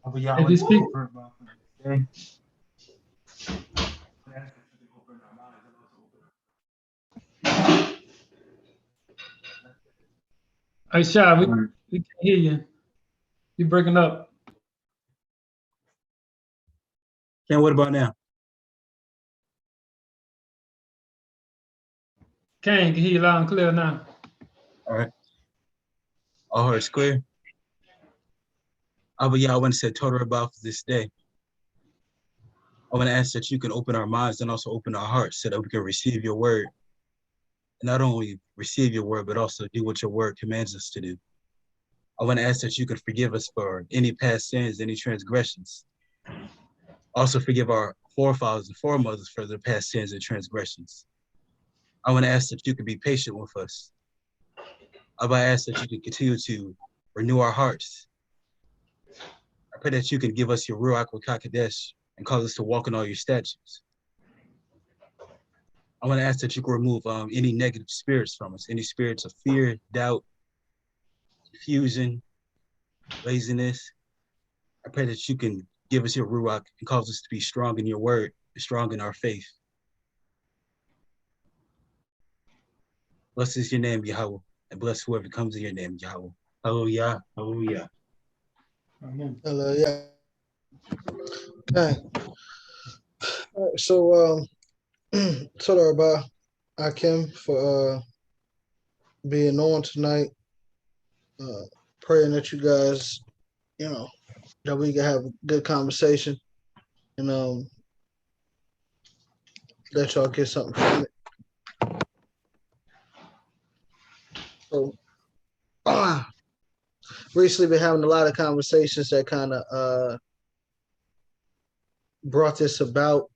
Oh, but y'all If want you to speak, over about today. Ask that you can open our minds and also open hey Shy, our hearts. we can't hear you. You breaking up. And what about now? Can hear you loud and clear now. All right. All hearts clear. But y'all want to say total about this day. I want to ask that you can open our minds and also open our hearts so that we can receive your word. And not only receive your word, but also do what your word commands us to do. I want to ask that you could forgive us for any past sins, any transgressions. Also forgive our forefathers and foremothers for their past sins and transgressions. I want to ask that you could be patient with us. I want to ask that you could continue to renew our hearts. I pray that you can give us your Ruach HaKodesh and cause us to walk in all your statutes. I want to ask that you can remove any negative spirits from us, any spirits of fear, doubt, confusion, laziness. I pray that you can give us your Ruach and cause us to be strong in your word and strong in our faith. Blessed is your name, Yahweh, and bless whoever comes in your name, Yahweh. Hallelujah, hallelujah. Amen. Hello, yeah. Okay. All right, so Toda Rabah Akim for being on tonight. Praying that you guys, that we can have a good conversation and that y'all get something from it. So recently been having a lot of conversations that kind of brought this about,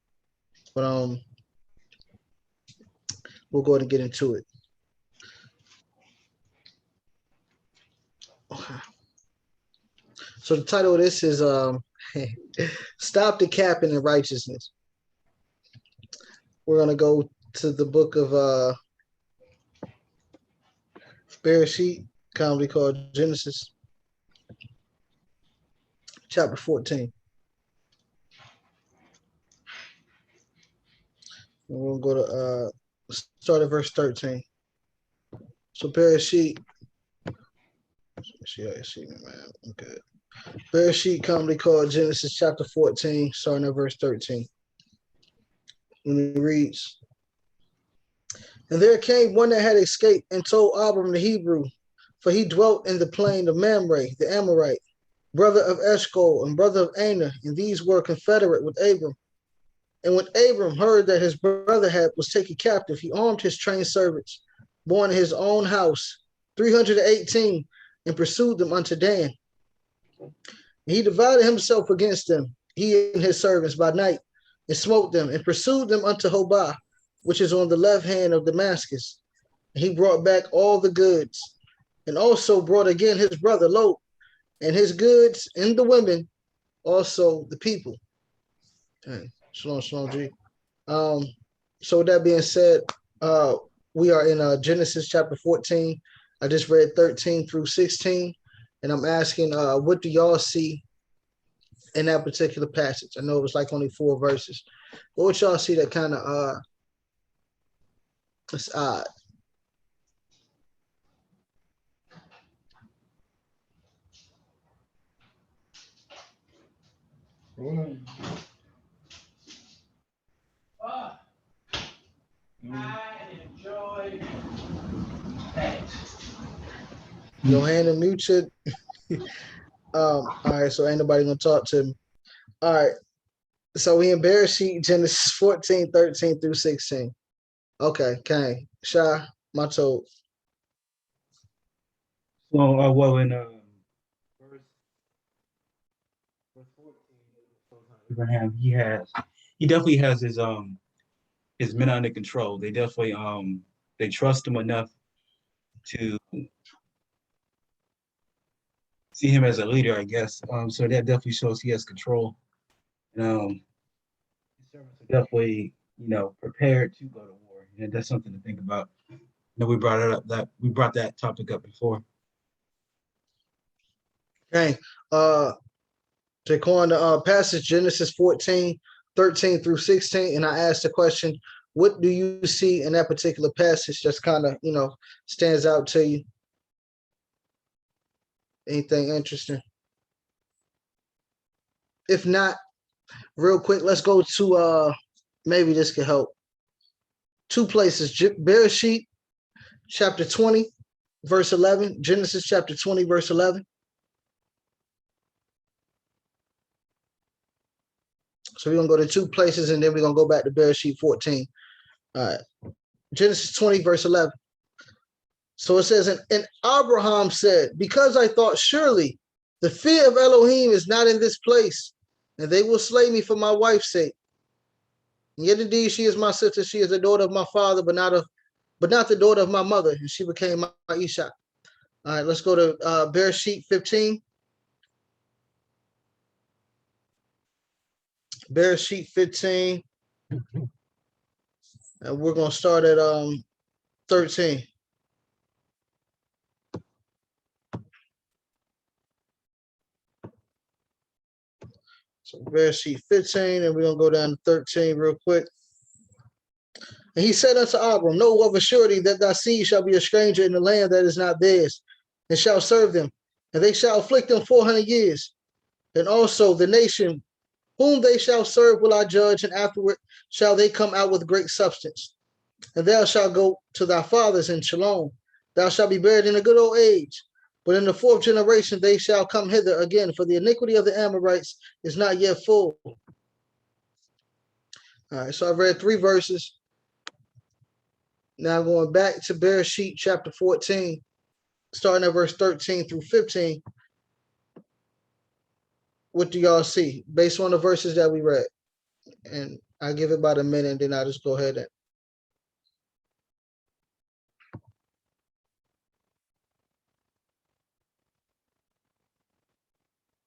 but we'll go ahead and get into it. Okay. So the title of this is Stop the Capping in Righteousness. We're gonna go to the book of Bereshit, commonly called Genesis, chapter 14. And we'll go to start at verse 13. So Bereshit, see, man. Okay. Bereshit, commonly called Genesis chapter 14, starting at verse 13. And it reads, and there came one that had escaped and told Abram the Hebrew, for he dwelt in the plain of Mamre, the Amorite, brother of Eshcol and brother of Aner, and these were confederate with Abram. And when Abram heard that his brother was taken captive, he armed his trained servants, born in his own house, 318, and pursued them unto Dan. And he divided himself against them, he and his servants by night, and smote them, and pursued them unto Hobah, which is on the left hand of Damascus. And he brought back all the goods, and also brought again his brother Lot, and his goods, and the women, also the people. Okay. Shalom, shalom, G. So with that being said, we are in Genesis chapter 14. I just read 13 through 16, and I'm asking, what do y'all see in that particular passage? I know it was like only 4 verses. But what y'all see that kind of it's odd? I enjoy that. Johanna muted. All right, so ain't nobody gonna talk to me. All right, so we in Bereshit, Genesis 14, 13 through 16. Okay, Kang, Shy, my toad. So, well, in verse 14, Abraham, he definitely has his men under control. They definitely they trust him enough to see him as a leader, I guess. So that definitely shows he has control. And his servants are definitely, prepared to go to war. And that's something to think about. We brought it up that we brought that topic up before. Kang, uh, Jaquan, the passage Genesis 14, 13 through 16, and I asked the question, what do you see in that particular passage just kind of, stands out to you? Anything interesting? If not, real quick, let's go to maybe this could help. Two places, Bereshit chapter 20, verse 11, Genesis chapter 20, verse 11. So we're going to go to two places and then we're going to go back to Bereshit 14. All right. Genesis 20, verse 11. So it says, and Abraham said, because I thought surely the fear of Elohim is not in this place, and they will slay me for my wife's sake. And yet indeed she is my sister, she is the daughter of my father, but not the daughter of my mother, and she became my Isha. All right, let's go to Bereshit 15. Bereshit 15. And we're going to start at 13. So Bereshit 15, and we're going to go down to 13 real quick. And he said unto Abram, know of a surety that thy seed shall be a stranger in the land that is not theirs, and shall serve them, and they shall afflict them 400 years. And also the nation whom they shall serve will I judge, and afterward shall they come out with great substance. And thou shalt go to thy fathers in Shalom. Thou shalt be buried in a good old age. But in the fourth generation they shall come hither again, for the iniquity of the Amorites is not yet full. All right, so I've read 3 verses. Now going back to Bereshit chapter 14, starting at verse 13 through 15. What do y'all see based on the verses that we read? And I give it about a minute, and then I'll just go ahead and.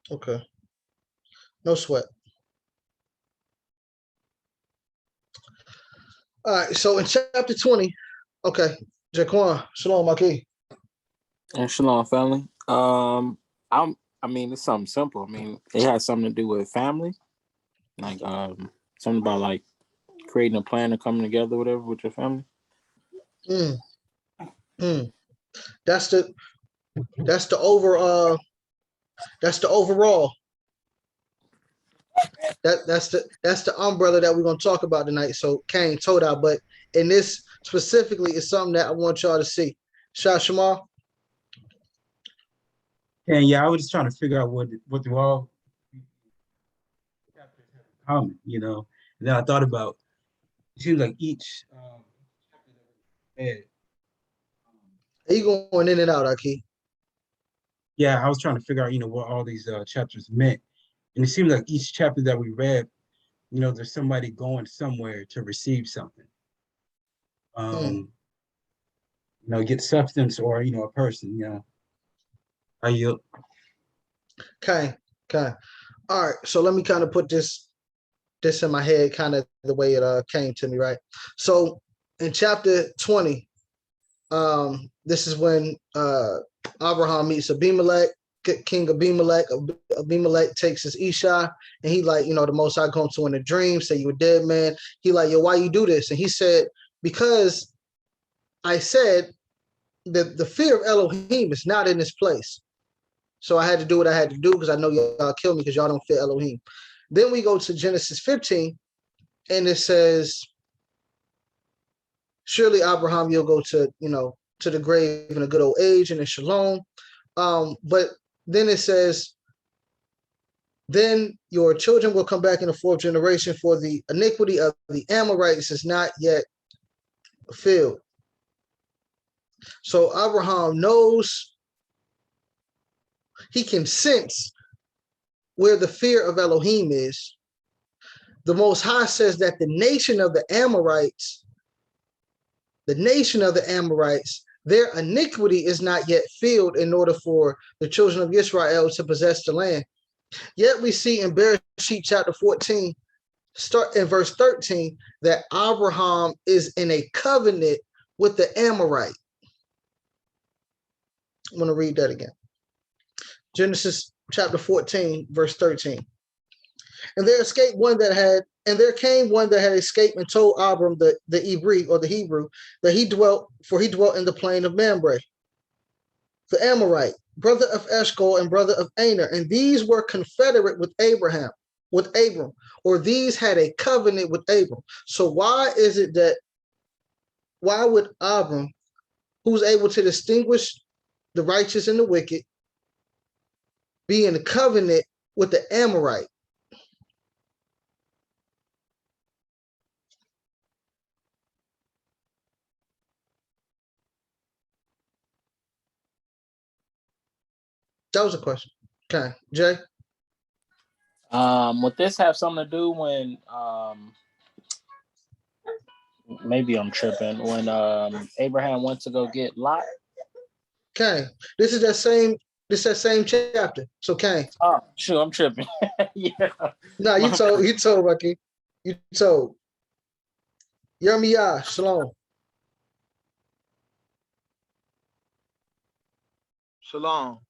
Okay. No sweat. All right. So in chapter 20, okay, Jaquan, Shalom, Maki. And shalom, family. I mean, it's something simple. I mean, it has something to do with family, like something about like creating a plan and coming together, whatever, with your family. That's the overall. That's the umbrella that we're gonna talk about tonight. So Cain told out, but in this specifically is something that I want y'all to see. Shah Shamar. And yeah, I was just trying to figure out what do all chapters have in common, And then I thought about it seems like each chapter that we read. Are you going in and out, Aki? Yeah, I was trying to figure out, what all these chapters meant. And it seems like each chapter that we read, there's somebody going somewhere to receive something. Get substance or, a person, Are you? Okay. All right. So let me kind of put this in my head, kind of the way it came to me, right? So in chapter 20, this is when Abraham meets Abimelech, King Abimelech. Abimelech takes his Isha, and he like, the Most High come to him in a dream, say you a dead man. He like, yo, why you do this? And he said, because I said that the fear of Elohim is not in this place. So I had to do what I had to do because I know y'all kill me because y'all don't fear Elohim. Then we go to Genesis 15, and it says, surely Abraham, you'll go to, to the grave in a good old age and in Shalom. But then it says, then your children will come back in the fourth generation, for the iniquity of the Amorites is not yet fulfilled. So Abraham knows, he can sense where the fear of Elohim is. The Most High says that the nation of the Amorites, their iniquity is not yet filled in order for the children of Israel to possess the land. Yet we see in Bereshit chapter 14, start in verse 13, that Abraham is in a covenant with the Amorite. I'm going to read that again. Genesis chapter 14, verse 13. And there came one that had escaped and told Abram the Hebrew that he dwelt in the plain of Mamre, the Amorite, brother of Eshcol and brother of Aner, and these were confederate with Abram, or these had a covenant with Abram. So why would Abram, who's able to distinguish the righteous and the wicked, be in a covenant with the Amorite? That was a question. Okay, Jay? Would this have something to do when maybe I'm tripping, when Abraham went to go get Lot? Okay, this is that same chapter. So Cain. Oh, sure, I'm tripping. Yeah. No, you told, Rocky. You told. Yirmiyah, shalom. Shalom.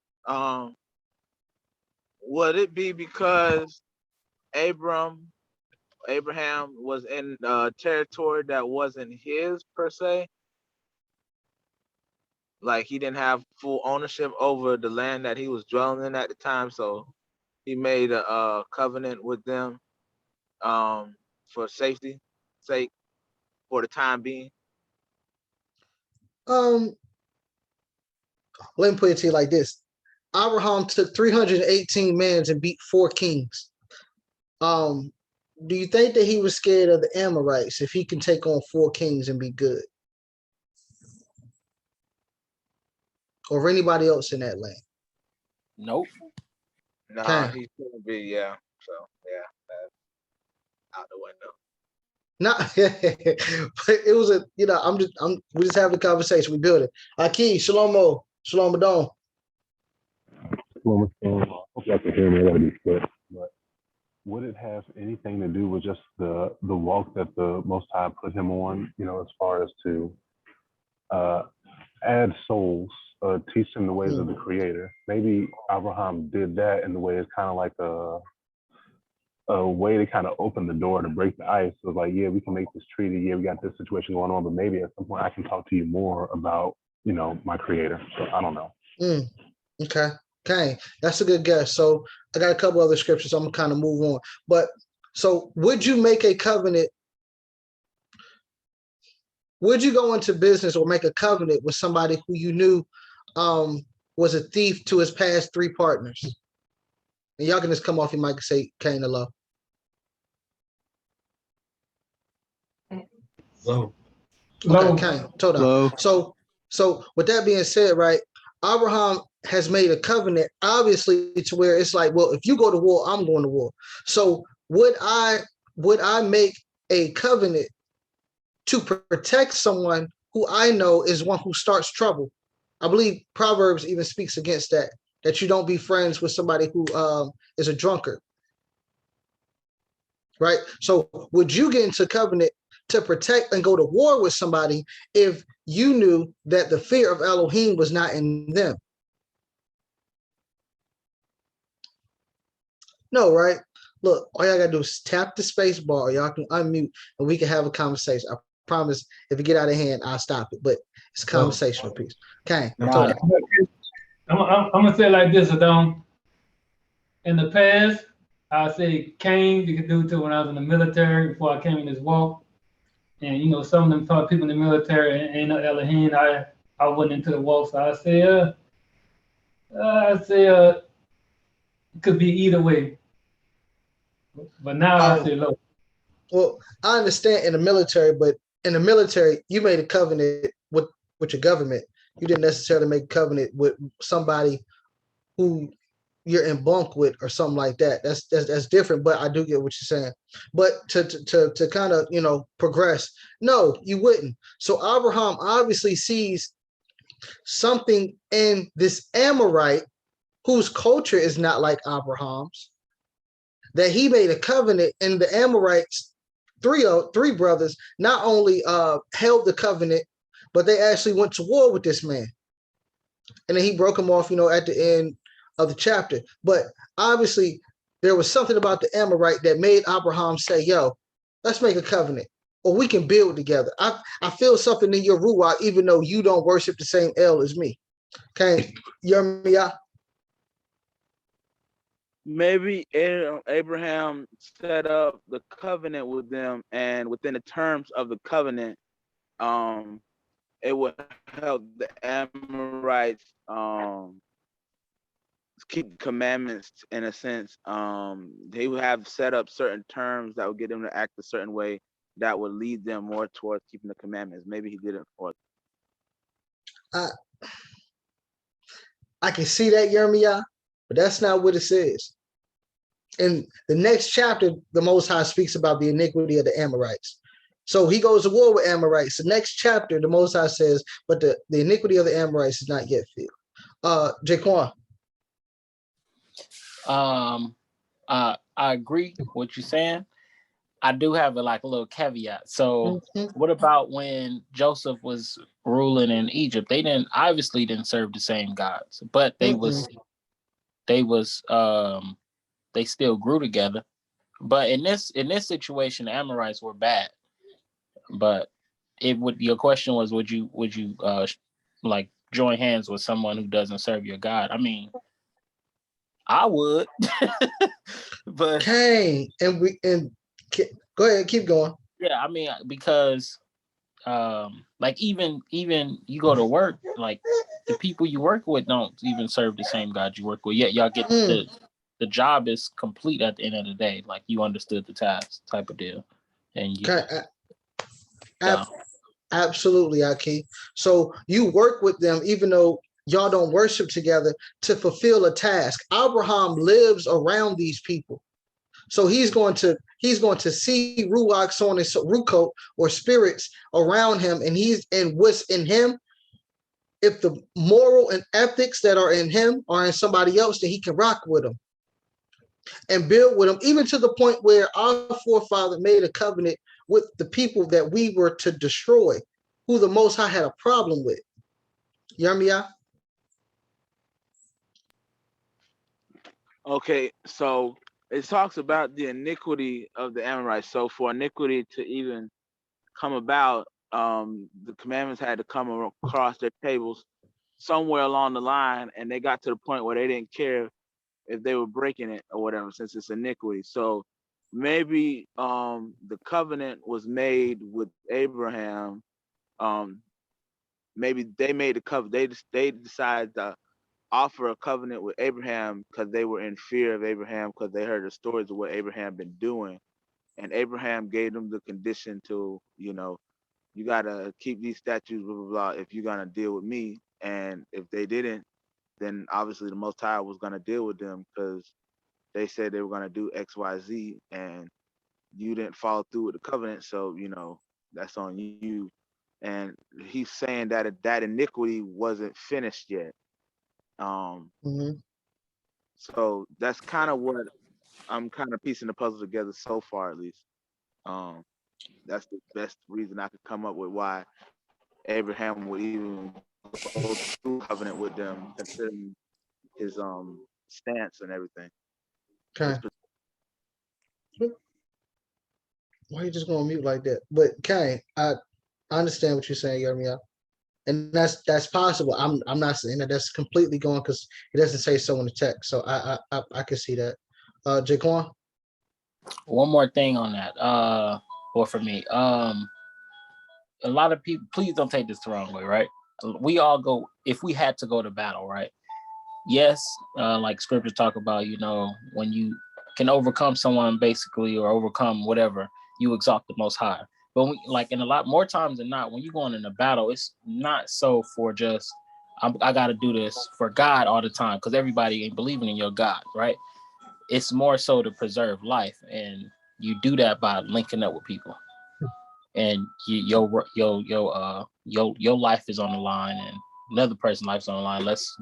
Would it be because Abraham was in territory that wasn't his per se? Like he didn't have full ownership over the land that he was dwelling in at the time, so he made a covenant with them for safety sake for the time being. Let me put it to you like this. Abraham took 318 men and beat 4 kings. Do you think that he was scared of the Amorites if he can take on 4 kings and be good? Or anybody else in that land? Nope. Nah, he shouldn't be, yeah. So yeah, that's out the window. Not, but it was we just having a conversation. We build it. Aki, Shalom, Shalom Adon. Hope y'all can hear me. I gotta be quick. But would it have anything to do with just the walk that the Most High put him on? As far as to add souls, teach them the ways of the Creator. Maybe Abraham did that in the way it's kind of like a way to kind of open the door to break the ice. It was like, yeah, we can make this treaty. Yeah, we got this situation going on, but maybe at some point I can talk to you more about, my Creator. So I don't know. Okay, that's a good guess. So I got a couple other scriptures. I'm gonna kind of move on. But so would you make a covenant? Would you go into business or make a covenant with somebody who you knew was a thief to his past 3 partners? And y'all can just come off your mic and say Cain the law. Low. Okay, Cain, told on. So with that being said, right, Abraham has made a covenant, obviously, to where it's like, well, if you go to war, I'm going to war. So would I make a covenant to protect someone who I know is one who starts trouble? I believe Proverbs even speaks against that you don't be friends with somebody who is a drunkard, right? So would you get into covenant to protect and go to war with somebody if you knew that the fear of Elohim was not in them? No, right? Look, all y'all gotta do is tap the space bar. Y'all can unmute and we can have a conversation. I promise if it get out of hand, I'll stop it. But it's a conversational piece. Okay. Nah. I'm gonna say it like this, Adon. In the past, I say Cain, you could do it when I was in the military before I came in this walk. And some of them people in the military ain't no Elohim. I went into the walk, so I say it could be either way. But now I say low. Well, I understand in the military, but in the military, you made a covenant with your government. You didn't necessarily make a covenant with somebody who you're in bunk with or something like that. That's different, but I do get what you're saying. But to kind of, progress, no, you wouldn't. So Abraham obviously sees something in this Amorite whose culture is not like Abraham's, that he made a covenant, and the Amorites, three brothers, not only held the covenant, but they actually went to war with this man. And then he broke him off, at the end of the chapter. But obviously, there was something about the Amorite that made Abraham say, yo, let's make a covenant, or we can build together. I feel something in your Ruach, even though you don't worship the same El as me. Okay, Yirmiyah? Maybe Abraham set up the covenant with them, and within the terms of the covenant, it would help the Amorites keep commandments in a sense. They would have set up certain terms that would get them to act a certain way that would lead them more towards keeping the commandments. Maybe he did it for. I can see that, Yirmiyah, but that's not what it says. In the next chapter, the Most High speaks about the iniquity of the Amorites. So he goes to war with Amorites. The next chapter, the Most High says, but the iniquity of the Amorites is not yet filled. Jaquan. I agree with what you're saying. I do have a little caveat. So what about when Joseph was ruling in Egypt? They obviously didn't serve the same gods, but they still grew together. But in this situation, the Amorites were bad. But your question was, would you join hands with someone who doesn't serve your God? I mean, I would. But okay, go ahead, keep going. Yeah, I mean, because even you go to work, like the people you work with don't even serve the same God you work with. Yet y'all get the job is complete at the end of the day. Like you understood the task type of deal. And you absolutely, Aki. So you work with them even though y'all don't worship together to fulfill a task. Abraham lives around these people. So he's going to see Ruach, so on and so Ruach or spirits around him, and what's in him. If the moral and ethics that are in him are in somebody else, then he can rock with them and build with them, even to the point where our forefather made a covenant with the people that we were to destroy, who the Most High had a problem with. Yirmiyah? Okay, so it talks about the iniquity of the Amorites. So for iniquity to even come about, the commandments had to come across their tables somewhere along the line, and they got to the point where they didn't care if they were breaking it or whatever, since it's iniquity. So maybe the covenant was made with Abraham. Maybe they made a covenant. They decided to offer a covenant with Abraham because they were in fear of Abraham, because they heard the stories of what Abraham been doing, and Abraham gave them the condition to, you gotta keep these statutes, blah blah blah, if you're gonna deal with me. And if they didn't, then obviously the Most High was gonna deal with them, because they said they were gonna do XYZ, and you didn't follow through with the covenant. So that's on you. And he's saying that iniquity wasn't finished yet. So that's kind of what I'm kind of piecing the puzzle together so far, at least. That's the best reason I could come up with why Abraham would even go through covenant with them, considering his stance and everything. Okay. Why are you just going to mute like that? But Kane, I understand what you're saying, Yirmiyah. And that's possible. I'm not saying that that's completely going, because it doesn't say so in the text. So I can see that. Jaquan? One more thing on that. Or for me, a lot of people, please don't take this the wrong way, right? We all go, if we had to go to battle, right? Yes, like scriptures talk about, when you can overcome someone basically, or overcome whatever, you exalt the Most High. But in a lot more times than not, when you're going in a battle, it's not so for just, I got to do this for God all the time, because everybody ain't believing in your God, right? It's more so to preserve life, and you do that by linking up with people, and your life is on the line, and another person's life is on the line. Let's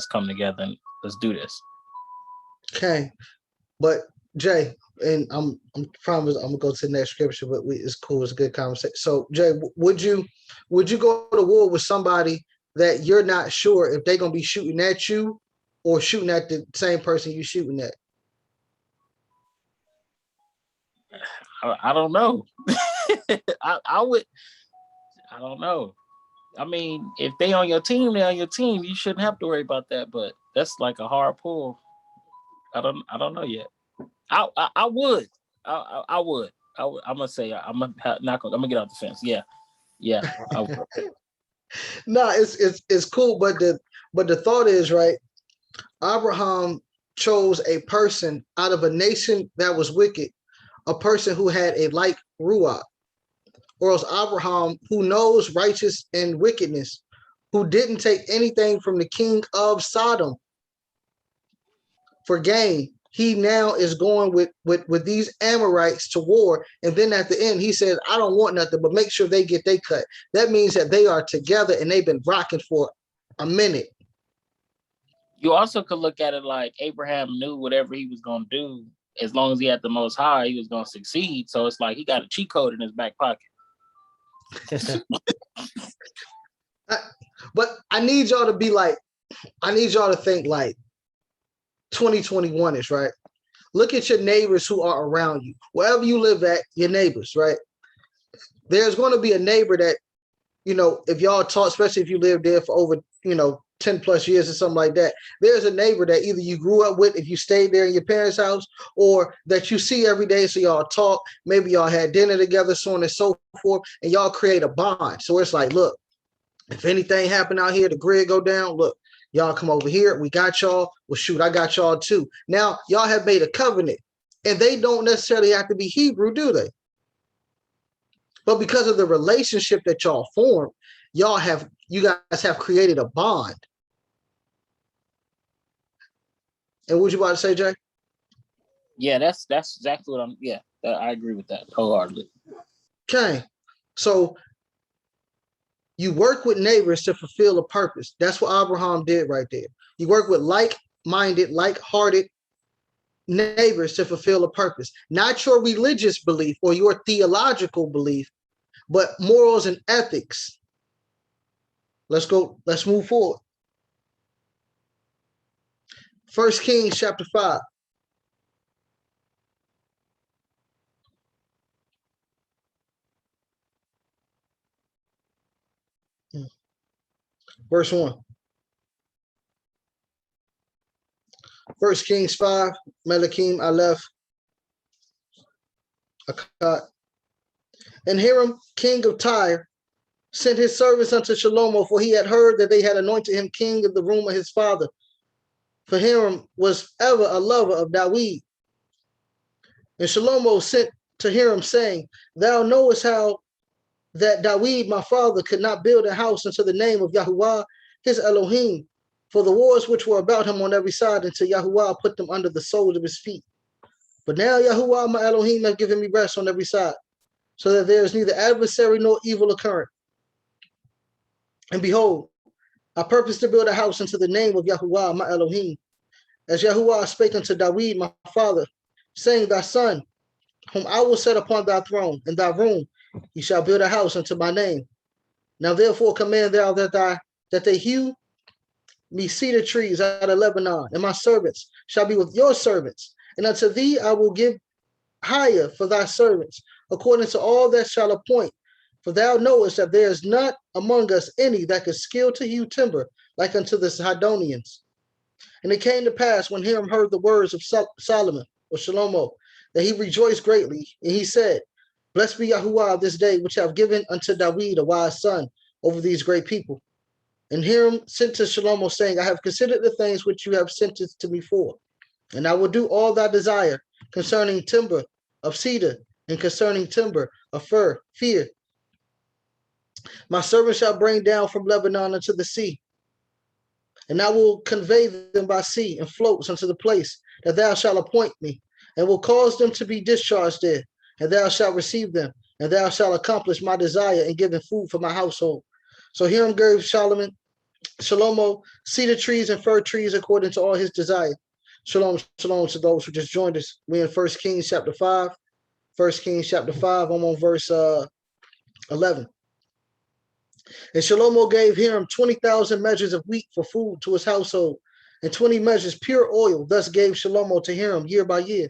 come together and let's do this. Okay, but Jay, and I'm promise I'm gonna go to the next scripture, but it's cool. It's a good conversation. So Jay, would you go to war with somebody that you're not sure if they're gonna be shooting at you or shooting at the same person you shooting at? I don't know. I would. I don't know. I mean, if they on your team, they're on your team. You shouldn't have to worry about that. But that's like a hard pull. I don't know yet. I would. I would. I'm gonna say I'm gonna get off the fence. Yeah. I would. No, it's cool, but the thought is right. Abraham chose a person out of a nation that was wicked, a person who had a like ruach, or else Abraham, who knows righteous and wickedness, who didn't take anything from the king of Sodom for gain. He now is going with these Amorites to war. And then at the end, he says, I don't want nothing, but make sure they get their cut. That means that they are together and they've been rocking for a minute. You also could look at it like Abraham knew whatever he was going to do, as long as he had the Most High, he was going to succeed. So it's like he got a cheat code in his back pocket. But I need y'all to be like, I need y'all to think like 2021 is, right? Look at your neighbors who are around you. Wherever you live at, your neighbors, right? There's going to be a neighbor that, if y'all talk, especially if you live there for over, 10 plus years or something like that, there's a neighbor that either you grew up with if you stayed there in your parents' house, or that you see every day, so y'all talk, maybe y'all had dinner together, so on and so forth, and y'all create a bond. So it's like, look, if anything happen out here, the grid go down, look, y'all come over here, we got y'all, well shoot, I got y'all too. Now y'all have made a covenant, and they don't necessarily have to be Hebrew, do they? But because of the relationship that y'all formed, you guys have created a bond. And what you about to say, Jay? Yeah, that's exactly what I agree with that wholeheartedly. Okay. So you work with neighbors to fulfill a purpose. That's what Abraham did right there. You work with like-minded, like-hearted neighbors to fulfill a purpose. Not your religious belief or your theological belief, but morals and ethics. Let's move forward. 1 Kings chapter 5. Verse 1. 1 Kings 5, Melachim, Aleph, Akkad. And Hiram, king of Tyre, sent his servants unto Shlomo, for he had heard that they had anointed him king of the room of his father. For Hiram was ever a lover of Dawid. And Shlomo sent to Hiram, saying, Thou knowest how that Dawid, my father, could not build a house unto the name of Yahuwah, his Elohim, for the wars which were about him on every side, until Yahuwah put them under the soles of his feet. But now Yahuwah, my Elohim, have given me rest on every side, so that there is neither adversary nor evil occurring. And behold, I purpose to build a house unto the name of Yahuwah, my Elohim, as Yahuwah spake unto Dawid, my father, saying, Thy son, whom I will set upon thy throne, in thy room, he shall build a house unto my name. Now therefore command thou that they hew me cedar trees out of Lebanon, and my servants shall be with your servants, and unto thee I will give hire for thy servants, according to all that shall appoint. For thou knowest that there is not among us any that could skill to hew timber like unto the Sidonians. And it came to pass, when Hiram heard the words of Solomon or Shlomo, that he rejoiced greatly, and he said, Blessed be Yahuwah this day, which have given unto Dawid a wise son over these great people. And Hiram sent to Shlomo, saying, I have considered the things which you have sentenced to me for, and I will do all thy desire concerning timber of cedar and concerning timber of fir. My servant shall bring down from Lebanon unto the sea, and I will convey them by sea and floats unto the place that thou shalt appoint me, and will cause them to be discharged there, and thou shalt receive them, and thou shalt accomplish my desire in giving food for my household. So Hiram gave Shlomo cedar trees and fir trees according to all his desire. Shalom, shalom to those who just joined us. We're in 1 Kings chapter 5. 1 Kings chapter 5, I'm on verse 11. And Shlomo gave Hiram 20,000 measures of wheat for food to his household, and 20 measures pure oil. Thus gave Shlomo to Hiram year by year.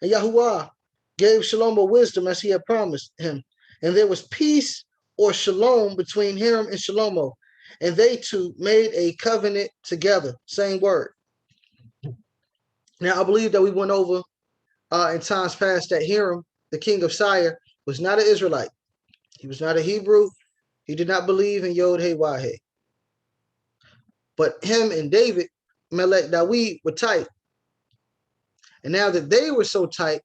And Yahuwah gave Shlomo wisdom as he had promised him. And there was peace or shalom between Hiram and Shlomo. And they two made a covenant together. Same word. Now, I believe that we went over in times past that Hiram, the king of Tyre, was not an Israelite. He was not a Hebrew. He did not believe in Yod He Wah He. But him and David, Melech Dawid, were tight. And now that they were so tight,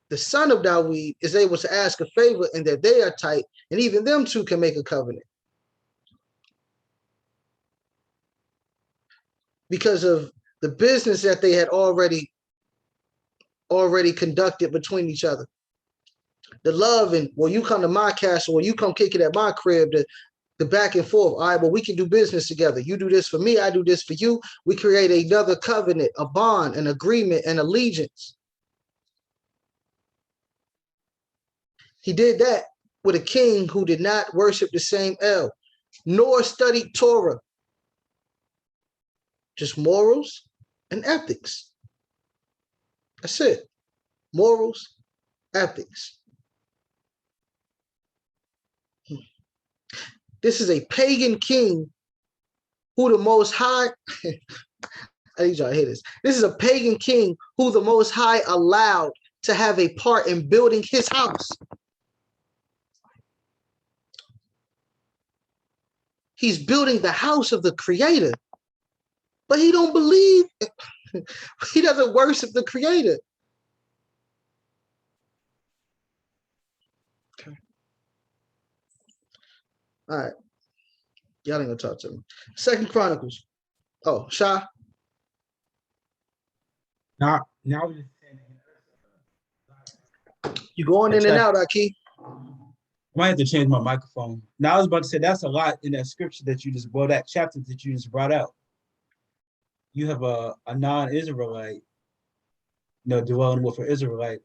the son of Dawid is able to ask a favor, and that they are tight, and even them two can make a covenant. Because of the business that they had already conducted between each other. The love and, well, you come to my castle, or you come kick it at my crib, the back and forth. All right, well, we can do business together. You do this for me, I do this for you. We create another covenant, a bond, an agreement, an allegiance. He did that with a king who did not worship the same El, nor studied Torah. Just morals and ethics. That's it. Morals, ethics. This is a pagan king who the Most High, I need y'all to hear this. This is a pagan king who the Most High allowed to have a part in building his house. He's building the house of the Creator, but he don't believe, he doesn't worship the Creator. Okay. All right. Y'all ain't gonna talk to me. Second Chronicles. Oh, Shah. Now we just You going in and out, Aki. I might have to change my microphone. Now I was about to say that's a lot in that scripture that you just brought, that chapter that you just brought out. You have a non-Israelite, dwelling with an Israelite,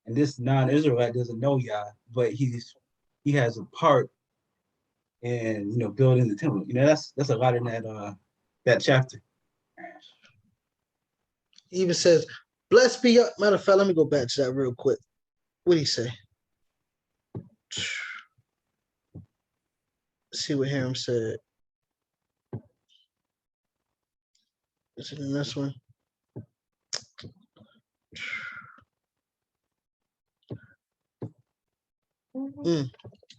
and this non-Israelite doesn't know Yah, but he has a part in building the temple. That's a lot in that chapter. He even says, "Blessed be your." Matter of fact, let me go back to that real quick. What did he say? Let's see what Hiram said. Is it in this one?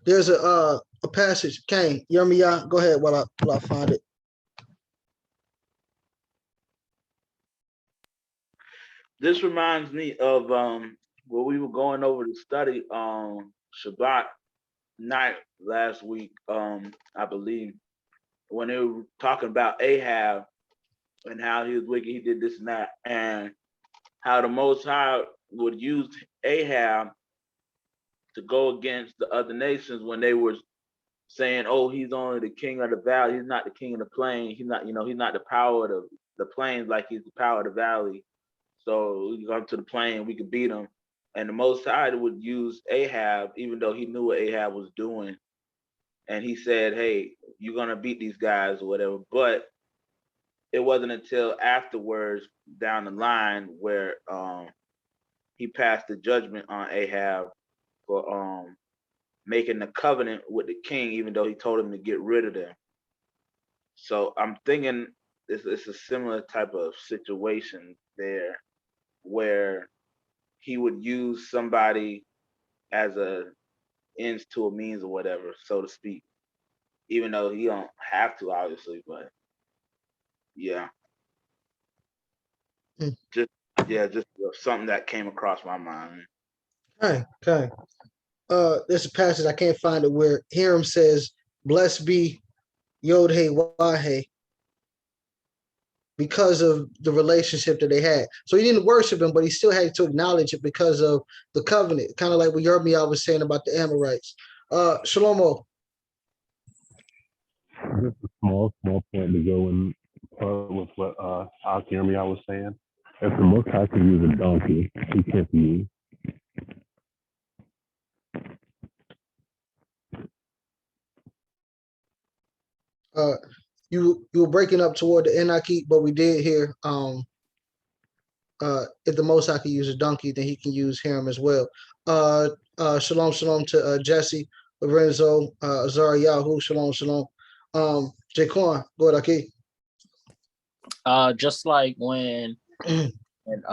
There's a passage. Cain, Yirmiyah, go ahead while I find it. This reminds me of what we were going over to study Shabbat night last week, I believe, when they were talking about Ahab and how he was wicked, he did this and that, and how the Most High would use Ahab to go against the other nations when they were saying, "Oh, he's only the king of the valley. He's not the king of the plain. He's not, he's not the power of the plains like he's the power of the valley. So we come to the plain, we could beat him." And the Most High would use Ahab, even though he knew what Ahab was doing. And he said, "Hey, you're gonna beat these guys or whatever." But it wasn't until afterwards down the line where he passed the judgment on Ahab for making the covenant with the king, even though he told him to get rid of them. So I'm thinking it's a similar type of situation there, where he would use somebody as a ends to a means or whatever, so to speak, even though he don't have to, obviously, but yeah. Just something that came across my mind. Okay. There's a passage, I can't find it, where Hiram says, "Blessed be Yod He Wah He," because of the relationship that they had. So he didn't worship him, but he still had to acknowledge it because of the covenant, kind of like what Yirmiyah was saying about the Amorites. Shlomo. Just a small point to go in part with what Yirmiyah was saying. If the Most High can use a donkey, he can't be used. you were breaking up toward the end, but we did hear if the Most High can use a donkey, then he can use him as well. Shalom, shalom to Jesse, Lorenzo, Zariahu, shalom, shalom. Jaquan, go ahead, Aki. Just like when and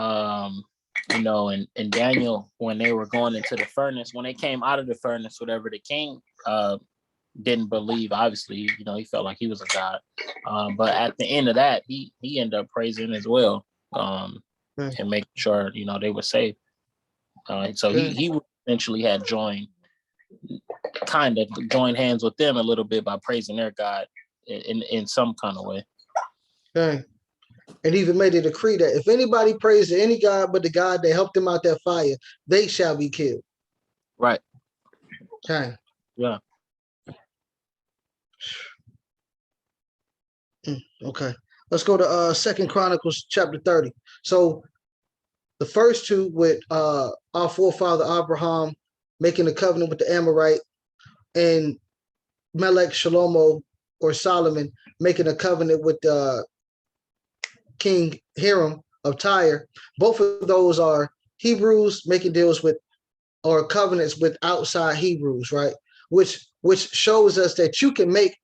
and Daniel, when they were going into the furnace, when they came out of the furnace, whatever, the king didn't believe. Obviously, he felt like he was a god. But at the end of that, he ended up praising as well, and making sure they were safe. So he eventually had joined hands with them a little bit by praising their God in some kind of way. Okay. And even made a decree that if anybody prays to any God but the God that helped them out that fire, they shall be killed. Right. Okay. Yeah. Okay. Let's go to 2 Chronicles chapter 30. So the first two with our forefather Abraham making a covenant with the Amorite, and Melech Shlomo or Solomon making a covenant with King Hiram of Tyre. Both of those are Hebrews making deals with or covenants with outside Hebrews, right? Which shows us that you can make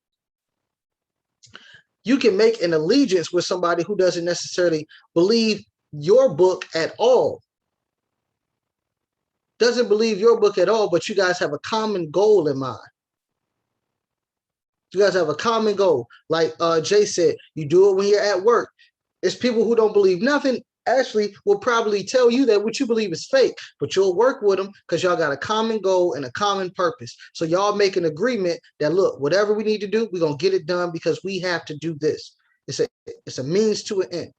an allegiance with somebody who doesn't necessarily believe your book at all. Doesn't believe your book at all, but you guys have a common goal in mind. You guys have a common goal. Like Jay said, you do it when you're at work. It's people who don't believe nothing actually will probably tell you that what you believe is fake, but you'll work with them because y'all got a common goal and a common purpose. So y'all make an agreement that, look, whatever we need to do, we're going to get it done because we have to do this. It's a means to an end.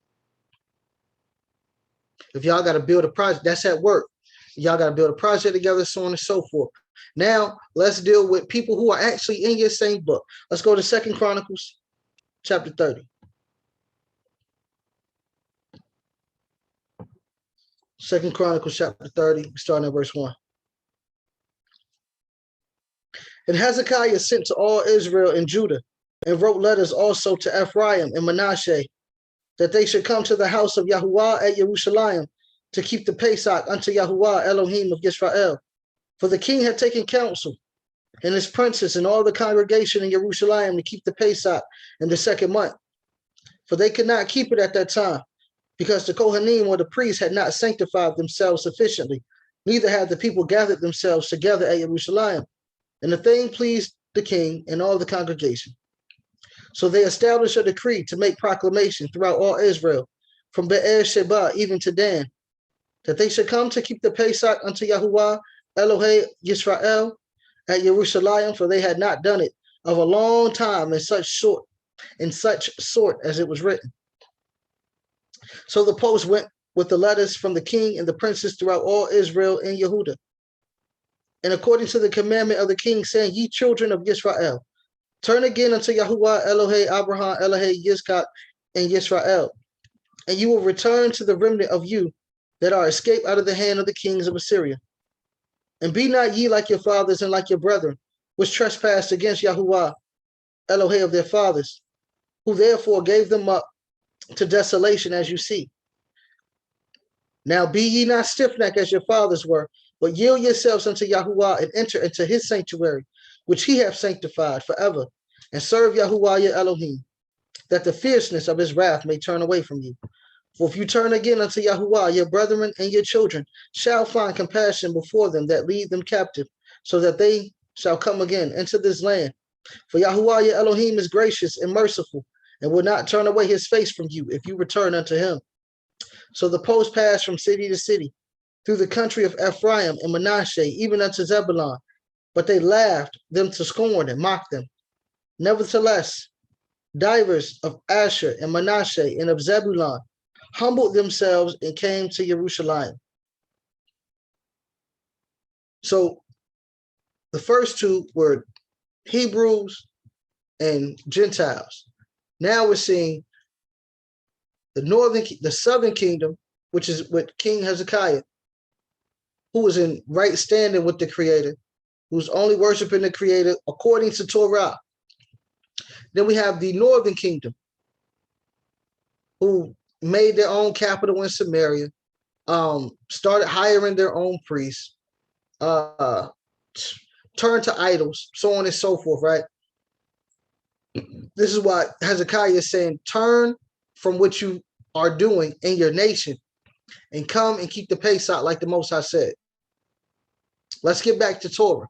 If y'all got to build a project, that's at work. Y'all got to build a project together, so on and so forth. Now, let's deal with people who are actually in your same book. Let's go to 2 Chronicles chapter 30. 2 Chronicles chapter 30, starting at verse 1. And Hezekiah sent to all Israel and Judah, and wrote letters also to Ephraim and Manasseh, that they should come to the house of Yahuwah at Jerusalem to keep the Pesach unto Yahuwah Elohim of Israel. For the king had taken counsel, and his princes and all the congregation in Jerusalem to keep the Pesach in the 2nd month. For they could not keep it at that time, because the Kohanim or the priests had not sanctified themselves sufficiently, neither had the people gathered themselves together at Jerusalem. And the thing pleased the king and all the congregation. So they established a decree to make proclamation throughout all Israel, from Be'er Sheba even to Dan, that they should come to keep the Pesach unto Yahuwah Elohei Yisrael at Jerusalem, for they had not done it of a long time in such sort as it was written. So the post went with the letters from the king and the princes throughout all Israel and Yehudah. And according to the commandment of the king, saying, ye children of Israel, turn again unto Yahuwah Elohei Abraham, Elohei Yitzchak, and Yisrael, and you will return to the remnant of you that are escaped out of the hand of the kings of Assyria. And be not ye like your fathers and like your brethren, which trespassed against Yahuwah Elohei of their fathers, who therefore gave them up to desolation, as you see. Now be ye not stiff-necked as your fathers were, but yield yourselves unto Yahuwah and enter into his sanctuary, which he hath sanctified forever, and serve Yahuwah your Elohim, that the fierceness of his wrath may turn away from you. For if you turn again unto Yahuwah, your brethren and your children shall find compassion before them that lead them captive, so that they shall come again into this land. For Yahuwah your Elohim is gracious and merciful, and will not turn away his face from you if you return unto him. So the post passed from city to city, through the country of Ephraim and Manasseh, even unto Zebulun, but they laughed them to scorn and mocked them. Nevertheless, divers of Asher and Manasseh and of Zebulun humbled themselves and came to Jerusalem. So the first two were Hebrews and Gentiles. Now we're seeing the southern kingdom, which is with King Hezekiah, who was in right standing with the Creator, who's only worshiping the Creator according to Torah. Then we have the northern kingdom, who made their own capital in Samaria, started hiring their own priests, turned to idols, so on and so forth, right? This is why Hezekiah is saying, turn from what you are doing in your nation and come and keep the pace out like the Most High said. Let's get back to Torah.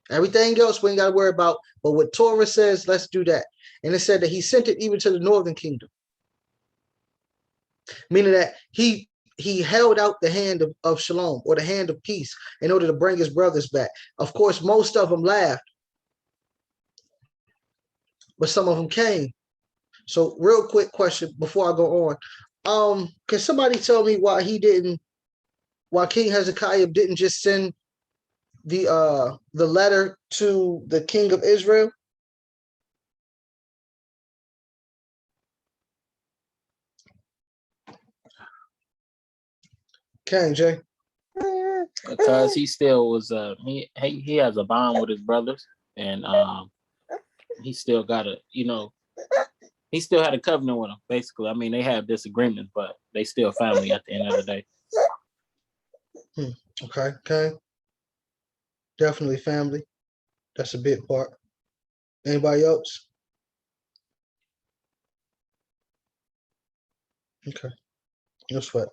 Everything else we ain't got to worry about, but what Torah says, let's do that. And it said that he sent it even to the northern kingdom, meaning that he held out the hand of shalom, or the hand of peace, in order to bring his brothers back. Of course, most of them laughed, but some of them came. So real quick question before I go on. Can somebody tell me why King Hezekiah didn't just send the letter to the king of Israel? Okay, Jay. Because he still was he has a bond with his brothers, and he still got he still had a covenant with them, basically. I mean, they have disagreements, but they still family at the end of the day. Okay. Definitely family. That's a big part. Anybody else? Okay. No sweat.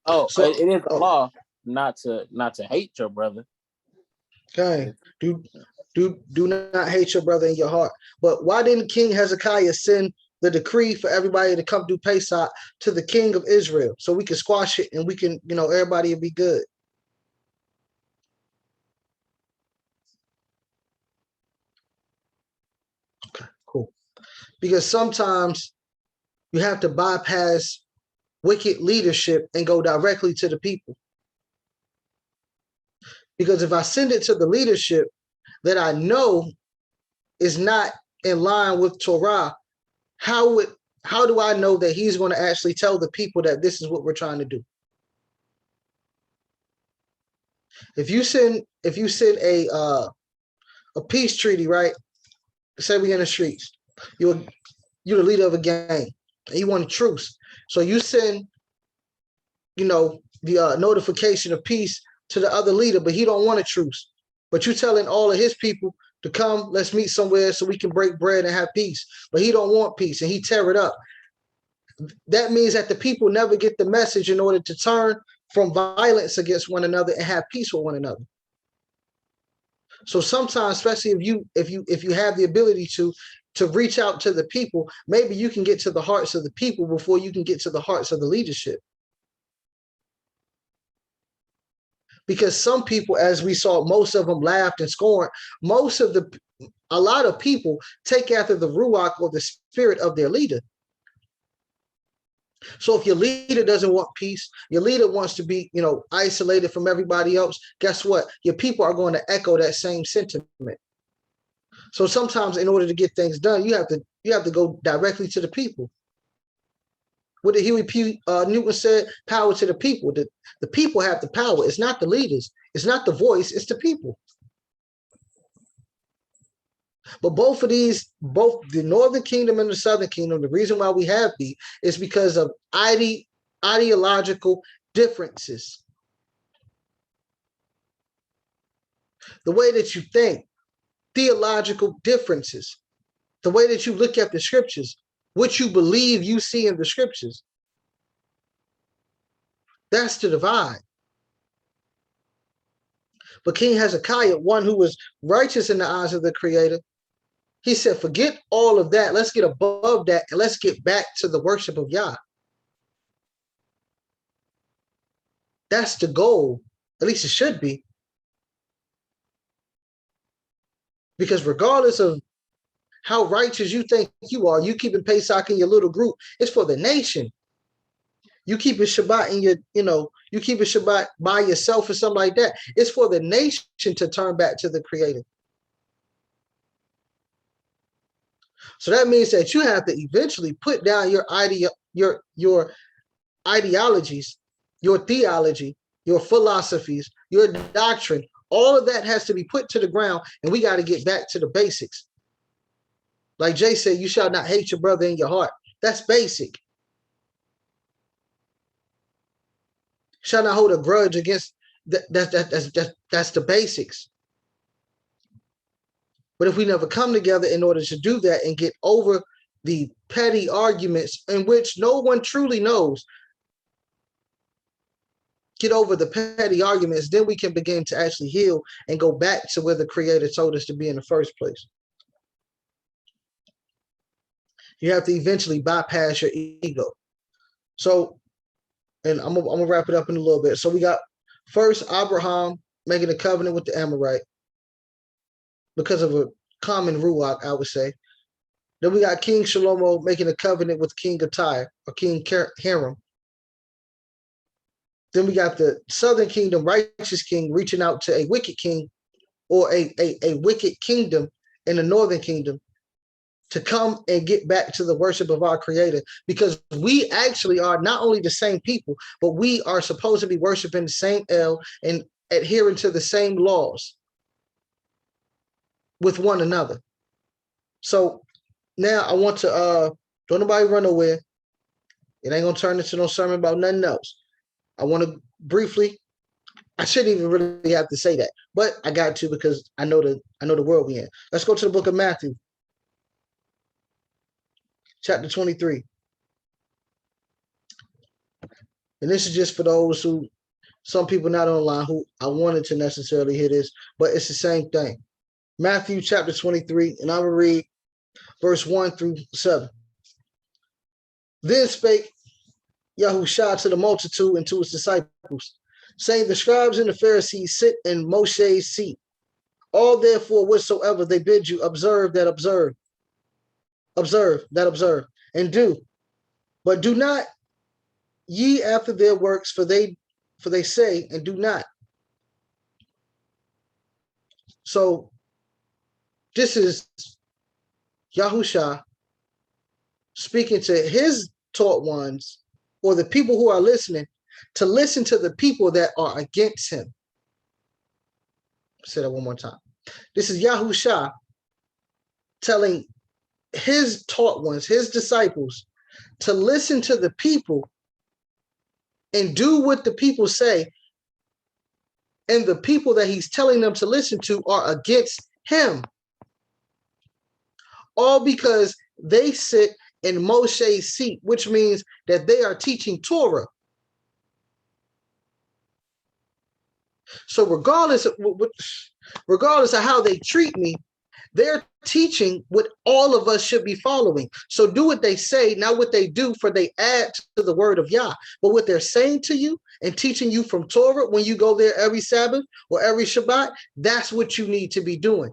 Oh, So- it is a law not to hate your brother. Okay. Do not hate your brother in your heart. But why didn't King Hezekiah send the decree for everybody to come do Pesach to the king of Israel so we can squash it and we can, everybody will be good? Okay, cool. Because sometimes you have to bypass wicked leadership and go directly to the people. Because if I send it to the leadership that I know is not in line with Torah, how do I know that he's going to actually tell the people that this is what we're trying to do? If you send a peace treaty, right? Say we in the streets, you're the leader of a gang and you want a truce. So you send, the notification of peace to the other leader, but he don't want a truce. But you telling all of his people to come, let's meet somewhere so we can break bread and have peace. But he don't want peace and he tear it up. That means that the people never get the message in order to turn from violence against one another and have peace with one another. So sometimes, especially if you have the ability to reach out to the people, maybe you can get to the hearts of the people before you can get to the hearts of the leadership. Because some people, as we saw, most of them laughed and scorned. A lot of people take after the ruach, or the spirit of their leader. So if your leader doesn't want peace, your leader wants to be, isolated from everybody else, guess what? Your people are going to echo that same sentiment. So sometimes in order to get things done, you have to go directly to the people. What did Huey P. Newton said? Power to the people. The people have the power. It's not the leaders. It's not the voice. It's the people. But both the northern kingdom and the southern kingdom, the reason why we have beef is because of ideological differences. The way that you think, theological differences, the way that you look at the scriptures, what you believe you see in the scriptures. That's the divide. But King Hezekiah, one who was righteous in the eyes of the Creator, he said, forget all of that. Let's get above that and let's get back to the worship of Yah. That's the goal. At least it should be. Because regardless of how righteous you think you are, you keeping Pesach in your little group, it's for the nation. You keep it Shabbat in you keep it Shabbat by yourself or something like that. It's for the nation to turn back to the Creator. So that means that you have to eventually put down your ideologies, your theology, your philosophies, your doctrine. All of that has to be put to the ground, and we got to get back to the basics. Like Jay said, you shall not hate your brother in your heart. That's basic. Shall not hold a grudge against that's the basics. But if we never come together in order to do that and get over the petty arguments in which no one truly knows, get over the petty arguments, then we can begin to actually heal and go back to where the Creator told us to be in the first place. You have to eventually bypass your ego. So, and I'm gonna wrap it up in a little bit. So we got first Abraham making a covenant with the Amorite because of a common rule, I would say. Then we got King Shlomo making a covenant with King of Tyre or King Hiram. Then we got the Southern Kingdom, righteous king, reaching out to a wicked king or a wicked kingdom in the Northern Kingdom to come and get back to the worship of our Creator, because we actually are not only the same people, but we are supposed to be worshiping the same El and adhering to the same laws with one another. So now I want to don't nobody run nowhere. It ain't gonna turn into no sermon about nothing else. I want to briefly, I shouldn't even really have to say that, but I got to because I know the world we in. Let's go to the book of Matthew, chapter 23. And this is just for those who, some people not online who I wanted to necessarily hear this, but it's the same thing. Matthew chapter 23, and I will read verse 1 through 7. Then spake Yahushua to the multitude and to his disciples, saying, the scribes and the Pharisees sit in Moshe's seat. All therefore whatsoever they bid you, observe, and do. But do not ye after their works, for they say and do not. So this is Yahushua speaking to his taught ones, or the people who are listening, to listen to the people that are against him. Say that one more time. This is Yahushua telling his taught ones, his disciples, to listen to the people and do what the people say. And the people that he's telling them to listen to are against him. All because they sit in Moshe's seat, which means that they are teaching Torah. So regardless of how they treat me, they're teaching what all of us should be following. So do what they say, not what they do, for they add to the word of Yah. But what they're saying to you and teaching you from Torah when you go there every Sabbath or every Shabbat, that's what you need to be doing.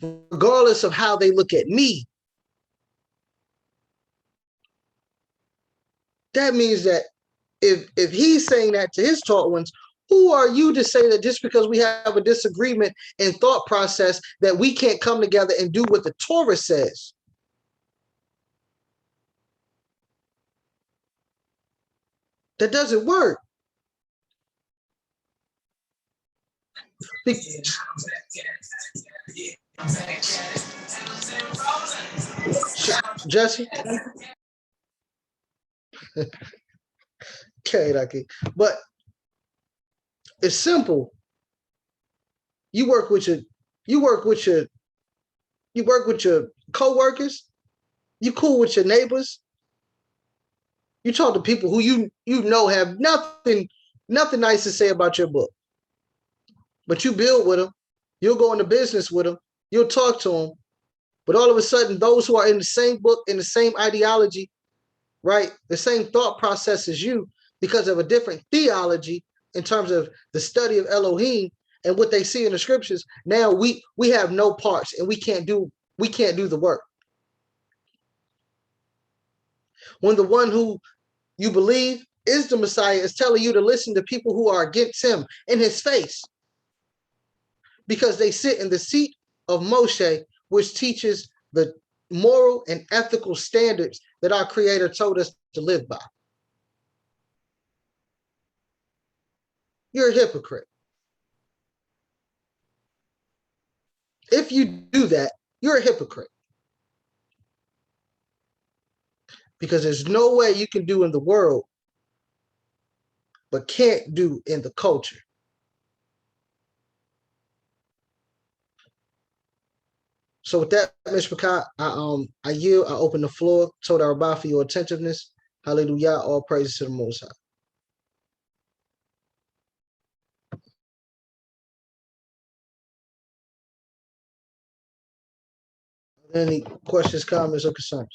Regardless of how they look at me. That means that if he's saying that to his taught ones, who are you to say that just because we have a disagreement in thought process that we can't come together and do what the Torah says? That doesn't work. Jesse? Okay, but it's simple. You work with your co-workers, you cool with your neighbors, you talk to people who you know have nothing nice to say about your book. But you build with them, you'll go into business with them, you'll talk to them, but all of a sudden those who are in the same book, in the same ideology, right, the same thought process as you, because of a different theology in terms of the study of Elohim and what they see in the scriptures, now we have no parts and we can't do the work. When the one who you believe is the Messiah is telling you to listen to people who are against him in his face, because they sit in the seat of Moshe, which teaches the moral and ethical standards that our Creator told us to live by. You're a hypocrite. If you do that, you're a hypocrite. Because there's no way you can do in the world but can't do in the culture. So with that, Mr. Pakai, I yield, I open the floor, told our Rabbi for your attentiveness. Hallelujah, all praises to the Most High. Any questions, comments, or concerns?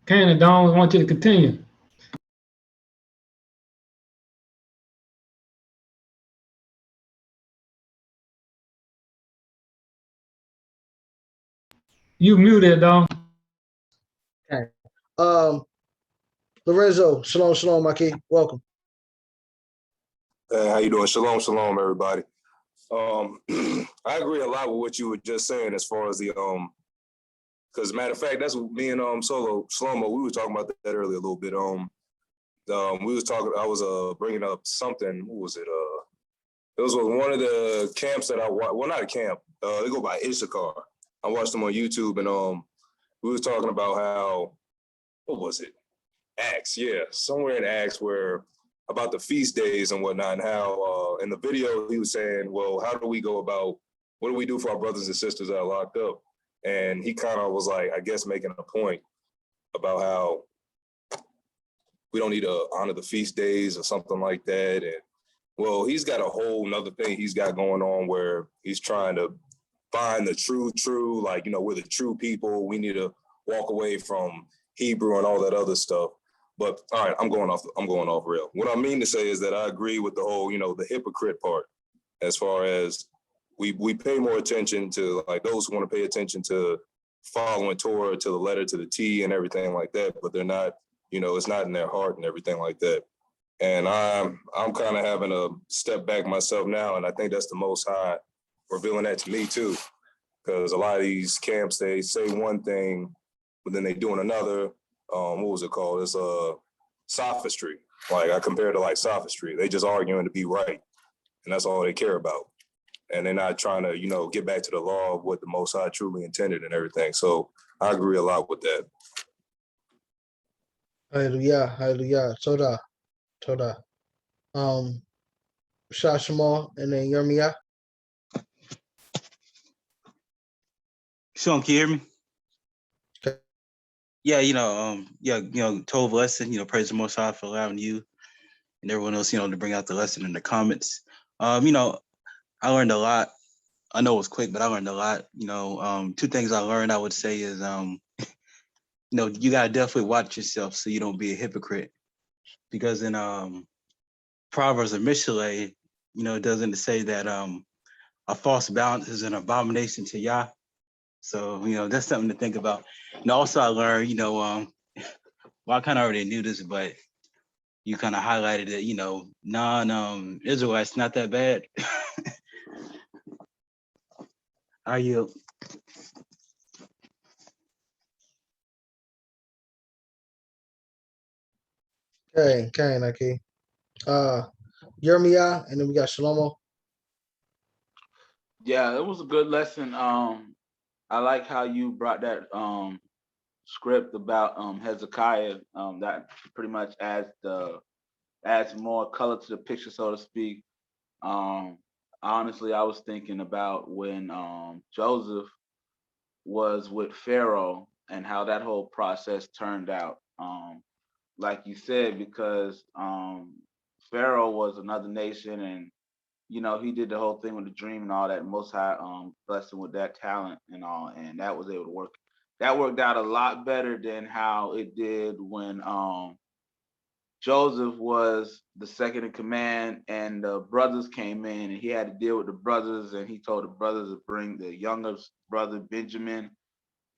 Cain and Don, I want you to continue. You muted, Don. Okay. Lorenzo, shalom, shalom, Maki. Welcome. How you doing? Shalom, shalom, everybody. I agree a lot with what you were just saying as far as the because matter of fact, that's what me and Solo Shlomo, we were talking about that earlier a little bit. We was talking. I was bringing up something. What was it? It was one of the camps that I watched. Well, not a camp. They go by Issachar. I watched them on YouTube, and we was talking about how, what was it? Acts, yeah, somewhere in Acts where about the feast days and whatnot, and how in the video he was saying, well, how do we go about, what do we do for our brothers and sisters that are locked up? And he kind of was like, I guess, making a point about how we don't need to honor the feast days or something like that. And well, he's got a whole nother thing he's got going on where he's trying to find the true, like, you know, we're the true people. We need to walk away from Hebrew and all that other stuff. But all right, I'm going off rail. What I mean to say is that I agree with the whole, you know, the hypocrite part, as far as we pay more attention to, like, those who want to pay attention to following Torah to the letter to the T and everything like that, but they're not, you know, it's not in their heart and everything like that. And I'm kind of having a step back myself now, and I think that's the Most High revealing that to me too, because a lot of these camps, they say one thing, but then they doing another. What was it called? It's sophistry. Like, I compare it to like sophistry. They just arguing to be right, and that's all they care about. And they're not trying to, you know, get back to the law of what the Most High truly intended and everything. So I agree a lot with that. Hallelujah, hallelujah. Toda. Shah Shamal and then Yirmiyah. Sean, can you hear me? Okay. Yeah, Tov lesson, praise the Most High for allowing you and everyone else, to bring out the lesson in the comments. I learned a lot. I know it was quick, but I learned a lot. Two things I learned, I would say, is, you gotta definitely watch yourself so you don't be a hypocrite. Because in Proverbs of Mishlei, it doesn't say that a false balance is an abomination to Yah. So, that's something to think about. And also I learned, well, I kind of already knew this, but you kind of highlighted it, non-Israelites not that bad. Are you? Okay, Naki. Yirmiyah, and then we got Shlomo. Yeah, it was a good lesson. I like how you brought that script about Hezekiah. That pretty much adds more color to the picture, so to speak. Honestly, I was thinking about when Joseph was with Pharaoh and how that whole process turned out. Like you said, because Pharaoh was another nation, and he did the whole thing with the dream and all that. Most High blessed him with that talent and all, and that was able to work. That worked out a lot better than how it did when Joseph was the second in command and the brothers came in, and he had to deal with the brothers, and he told the brothers to bring the youngest brother, Benjamin,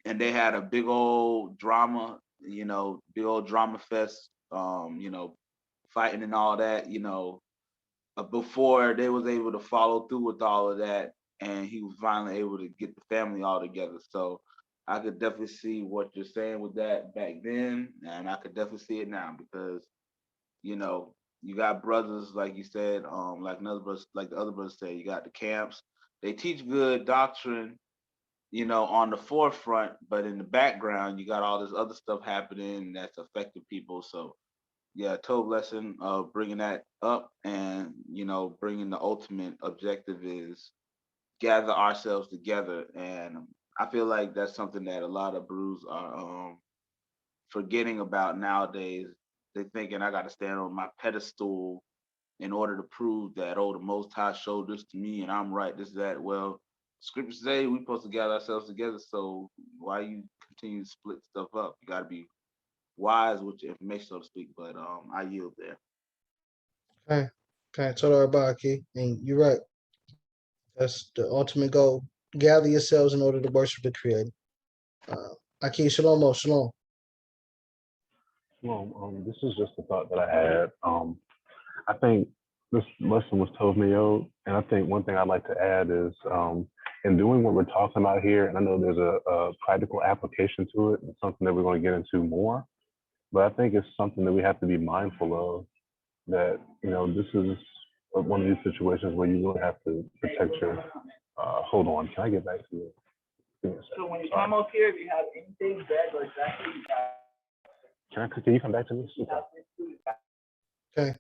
and they had a big old drama, big old drama fest, fighting and all that, before they was able to follow through with all of that, and he was finally able to get the family all together. So I could definitely see what you're saying with that back then, and I could definitely see it now, because You got brothers, like you said, like another brothers, like the other brothers said, you got the camps. They teach good doctrine, on the forefront, but in the background, you got all this other stuff happening that's affecting people. So yeah, total lesson of bringing that up, and bringing the ultimate objective is gather ourselves together. And I feel like that's something that a lot of brews are forgetting about nowadays. They're thinking I got to stand on my pedestal in order to prove that, oh, the Most High showed this to me and I'm right, this, that. Well, scriptures say we're supposed to gather ourselves together. So why you continue to split stuff up? You got to be wise with your information, so to speak. But I yield there. Okay, total Arbaki, and you're right. That's the ultimate goal. Gather yourselves in order to worship the Creator. Aki, shalom, shalom. Well, this is just a thought that I had. I think this lesson was told me, and I think one thing I'd like to add is in doing what we're talking about here, and I know there's a practical application to it, and something that we're going to get into more, but I think it's something that we have to be mindful of, that, this is one of these situations where you really have to protect your, hold on, can I get back to you? So when you come up here, if you have anything bad or exactly, Can you come back to me? Okay.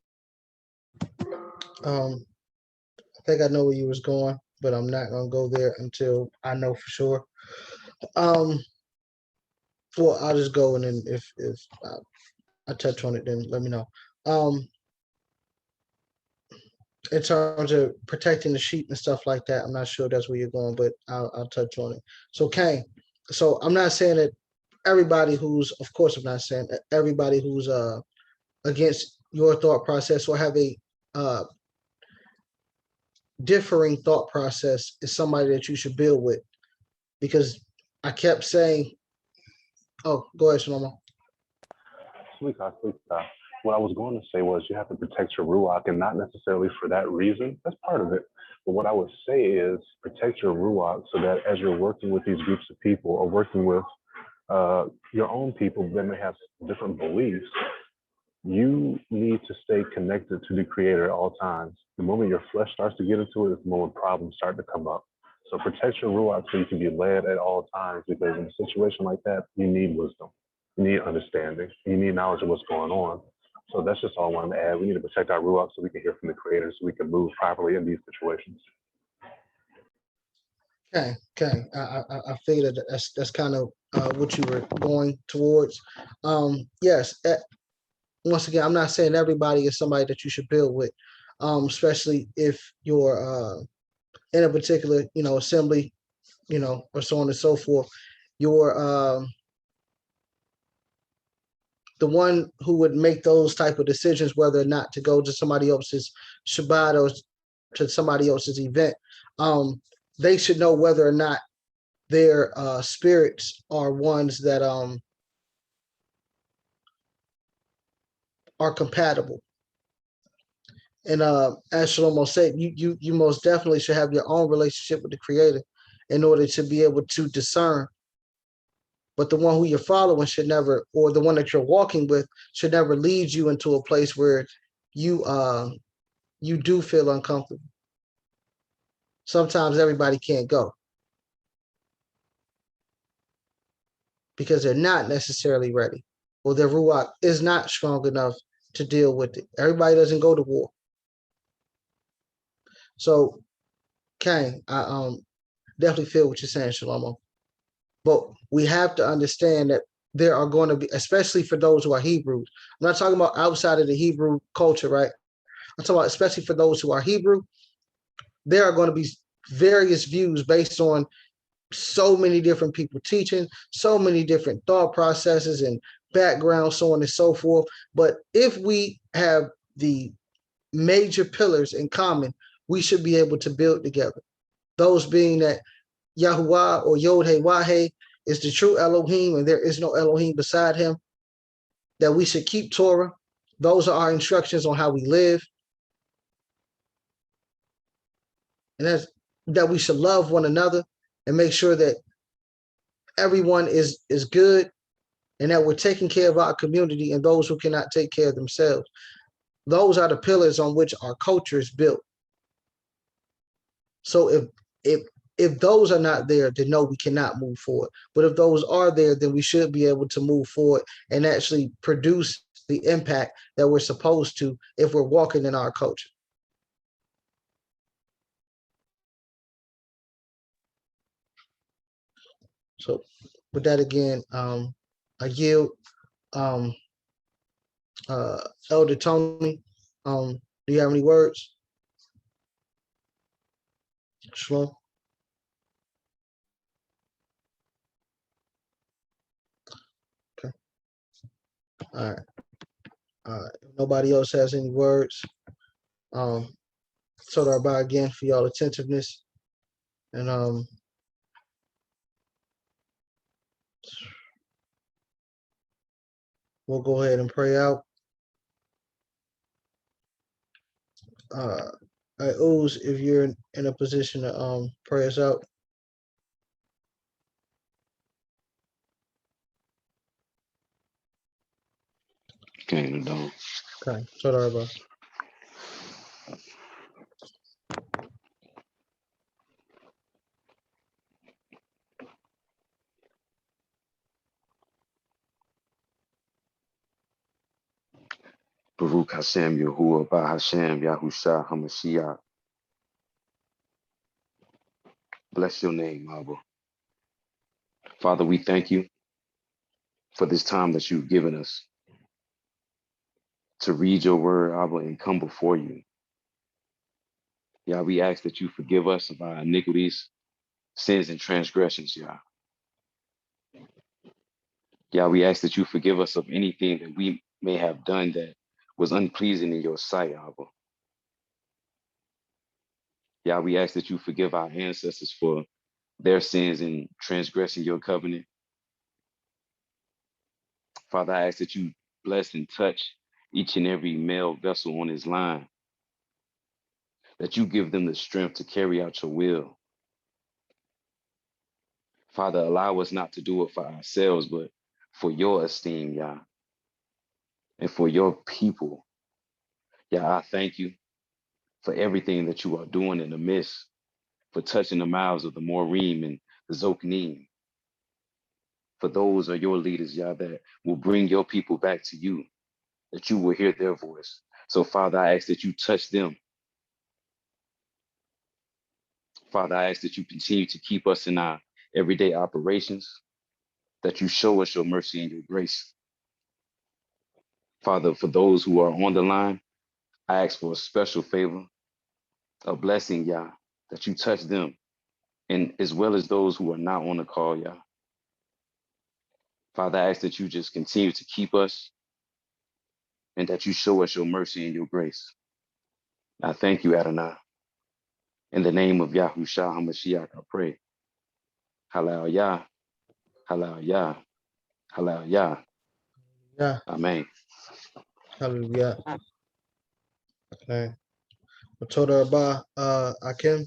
I think I know where you was going, but I'm not gonna go there until I know for sure. Well, I'll just go, and then if I touch on it, then let me know. In terms of protecting the sheep and stuff like that, I'm not sure that's where you're going, but I'll touch on it. So, Cain, so I'm not saying that everybody who's, of course, I'm not saying that everybody who's against your thought process or have a differing thought process is somebody that you should build with, because I kept saying, oh, go ahead, Shlomo. Sweetheart. What I was going to say was you have to protect your ruach, and not necessarily for that reason. That's part of it. But what I would say is protect your ruach so that as you're working with these groups of people or working with your own people that may have different beliefs, you need to stay connected to the Creator at all times. The moment your flesh starts to get into it is the moment problems start to come up. So protect your ruach so you can be led at all times, because in a situation like that, you need wisdom, you need understanding, you need knowledge of what's going on. So that's just all I wanted to add. We need to protect our ruach so we can hear from the Creator, so we can move properly in these situations. Okay. I figured that's kind of what you were going towards. Yes. Once again, I'm not saying everybody is somebody that you should build with, especially if you're in a particular, assembly, or so on and so forth. You're the one who would make those type of decisions, whether or not to go to somebody else's Shabbat or to somebody else's event. They should know whether or not their spirits are ones that are compatible. And as Shlomo said, you most definitely should have your own relationship with the Creator in order to be able to discern. But the one who you're following should never, or the one that you're walking with, should never lead you into a place where you do feel uncomfortable. Sometimes everybody can't go because they're not necessarily ready, or their ruach is not strong enough to deal with it. Everybody doesn't go to war. So, Cain, I definitely feel what you're saying, Shlomo. But we have to understand that there are going to be, especially for those who are Hebrews. I'm not talking about outside of the Hebrew culture, right? I'm talking about especially for those who are Hebrew. There are going to be various views based on so many different people teaching, so many different thought processes and backgrounds, so on and so forth. But if we have the major pillars in common, we should be able to build together. Those being that Yahuwah or Yod-Heh-Wah-Heh is the true Elohim, and there is no Elohim beside him, that we should keep Torah. Those are our instructions on how we live. And that's that we should love one another and make sure that everyone is good, and that we're taking care of our community and those who cannot take care of themselves. those are the pillars on which our culture is built. So if those are not there, then no, we cannot move forward. But if those are there, then we should be able to move forward and actually produce the impact that we're supposed to if we're walking in our culture. So with that again, I yield. Elder Tony, do you have any words? Shalom. Okay. All right. If nobody else has any words, so Rabbi again for y'all attentiveness, and we'll go ahead and pray out. Ooze, if you're in a position to pray us out. Okay, don't. Okay, so Rabbi. Baruch Hashem Yahuwah Ba Hashem Yahusha Hamashiach. Bless your name, Abba. Father, we thank you for this time that you've given us to read your word, Abba, and come before you. Yah, we ask that you forgive us of our iniquities, sins, and transgressions, Yah. Yah, we ask that you forgive us of anything that we may have done that was unpleasing in your sight, Abba. Yah, we ask that you forgive our ancestors for their sins in transgressing your covenant. Father, I ask that you bless and touch each and every male vessel on this line, that you give them the strength to carry out your will. Father, allow us not to do it for ourselves, but for your esteem, Yah, and for your people. Yah, I thank you for everything that you are doing in the midst, for touching the mouths of the Morim and the Zoknim. For those are your leaders, Yah, that will bring your people back to you, that you will hear their voice. So, Father, I ask that you touch them. Father, I ask that you continue to keep us in our everyday operations, that you show us your mercy and your grace. Father, for those who are on the line, I ask for a special favor, a blessing, Yah, that you touch them, and as well as those who are not on the call, Yah. Father, I ask that you just continue to keep us and that you show us your mercy and your grace. I thank you, Adonai. In the name of Yahushua HaMashiach, I pray. Halal Yah, Halal Yah, Halal Yah. Yeah, Amen. hallelujah. Okay. Toda Rabbi, Akim.